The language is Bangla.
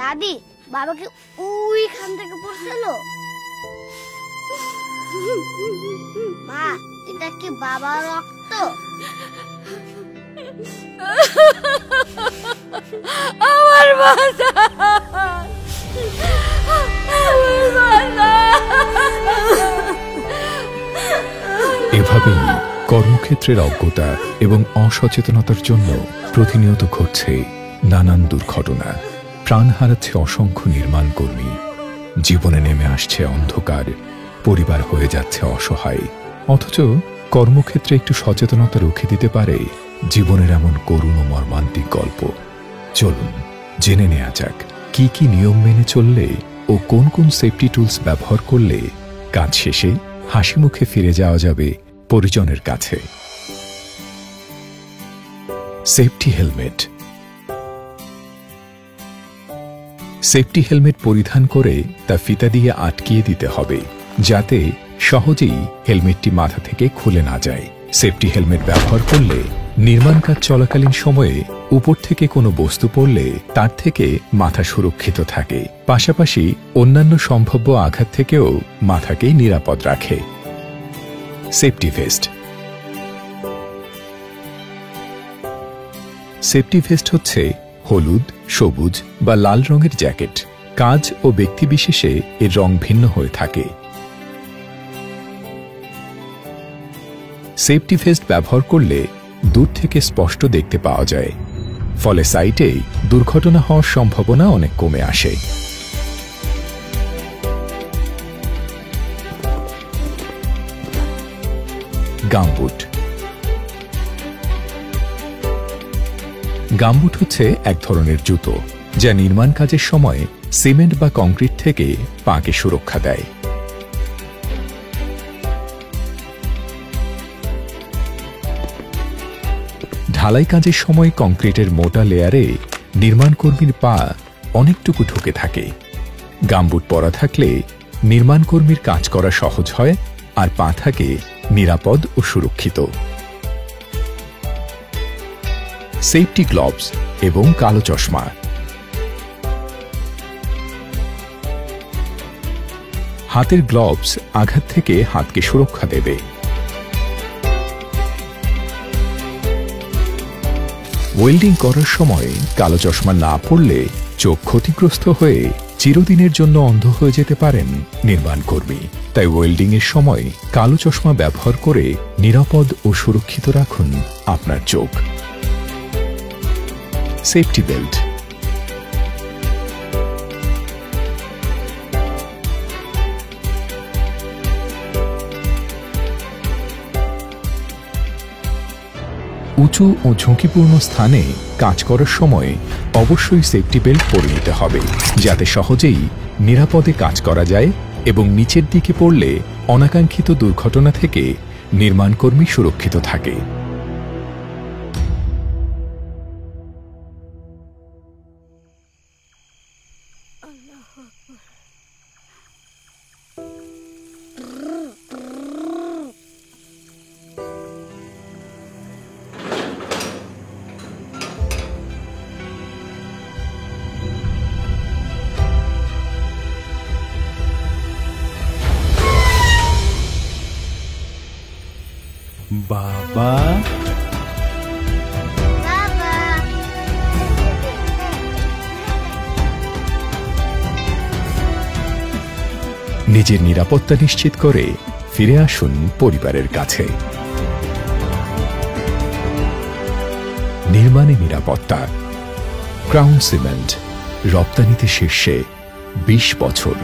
দাদি বাবাকে ওইখান থেকে পড়ছিল। মা এটা কি বাবার রক্ত? আমার এভাবেই কর্মক্ষেত্রের অজ্ঞতা এবং অসচেতনতার জন্য প্রতিনিয়ত ঘটছে নানান দুর্ঘটনা, প্রাণ হারাচ্ছে অসংখ্য নির্মাণ কর্মী, জীবনে নেমে আসছে অন্ধকার, পরিবার হয়ে যাচ্ছে অসহায়। অথচ কর্মক্ষেত্রে একটু সচেতনতা রুখে দিতে পারে জীবনের এমন করুণ ও মর্মান্তিক গল্প। চলুন জেনে নেওয়া যাক কি কি নিয়ম মেনে চললে ও কোন কোন সেফটি টুলস ব্যবহার করলে কাজ শেষে হাসি মুখে ফিরে যাওয়া যাবে পরিজনের কাছে। Safety helmet. সেফটি হেলমেট পরিধান করে তা ফিতা দিয়ে আটকিয়ে দিতে হবে, যাতে সহজেই হেলমেটটি মাথা থেকে খুলে না যায়। সেফটি হেলমেট ব্যবহার করলে নির্মাণ কাজ চলাকালীন সময়ে উপর থেকে কোনো বস্তু পড়লে তার থেকে মাথা সুরক্ষিত থাকে, পাশাপাশি অন্যান্য সম্ভাব্য আঘাত থেকেও মাথাকে নিরাপদ রাখে। Safety vest. সেফটি ভেস্ট হচ্ছে হলুদ, সবুজ বা লাল রঙের জ্যাকেট। কাজ ও ব্যক্তিবিশেষে এর রং ভিন্ন হয়ে থাকে। সেফটি ভেস্ট ব্যবহার করলে দূর থেকে স্পষ্ট দেখতে পাওয়া যায়, ফলে সাইটে দুর্ঘটনা হওয়ার সম্ভাবনা অনেক কমে আসে। গামবুট। গামবুট হচ্ছে এক ধরনের জুতো যা নির্মাণ কাজের সময় সিমেন্ট বা কংক্রিট থেকে পাকে সুরক্ষা দেয়। ঢালাই কাজের সময় কংক্রিটের মোটা লেয়ারে নির্মাণ কর্মীর পা অনেকটুকু ঢুকে থাকে। গামবুট পরা থাকলে নির্মাণ কর্মীর কাজ করা সহজ হয় আর পা থাকে নিরাপদ ও সুরক্ষিত। সেফটি গ্লোভস এবং কালো চশমা। হাতের গ্লোভস আঘাত থেকে হাতকে সুরক্ষা দেবে। ওয়েল্ডিং করার সময় কালো চশমা না পরলে চোখ ক্ষতিগ্রস্ত হয়ে চিরদিনের জন্য অন্ধ হয়ে যেতে পারেন নির্মাণ কর্মী। তাই ওয়েল্ডিং এর সময় কালো চশমা ব্যবহার করে নিরাপদ ও সুরক্ষিত রাখুন আপনার চোখ। Safety belt. উঁচু ও ঝুঁকিপূর্ণ স্থানে কাজ করার সময় অবশ্যই সেফটি বেল্ট পরে নিতে হবে, যাতে সহজেই নিরাপদে কাজ করা যায় এবং নিচের দিকে পড়লে অনাকাঙ্ক্ষিত দুর্ঘটনা থেকে নির্মাণকর্মী সুরক্ষিত থাকে। বাবা, নিজের নিরাপত্তা নিশ্চিত করে ফিরে আসুন পরিবারের কাছে। নির্মাণে নিরাপত্তা। ক্রাউন সিমেন্ট, রপ্তানিতে শীর্ষে 20 বছর।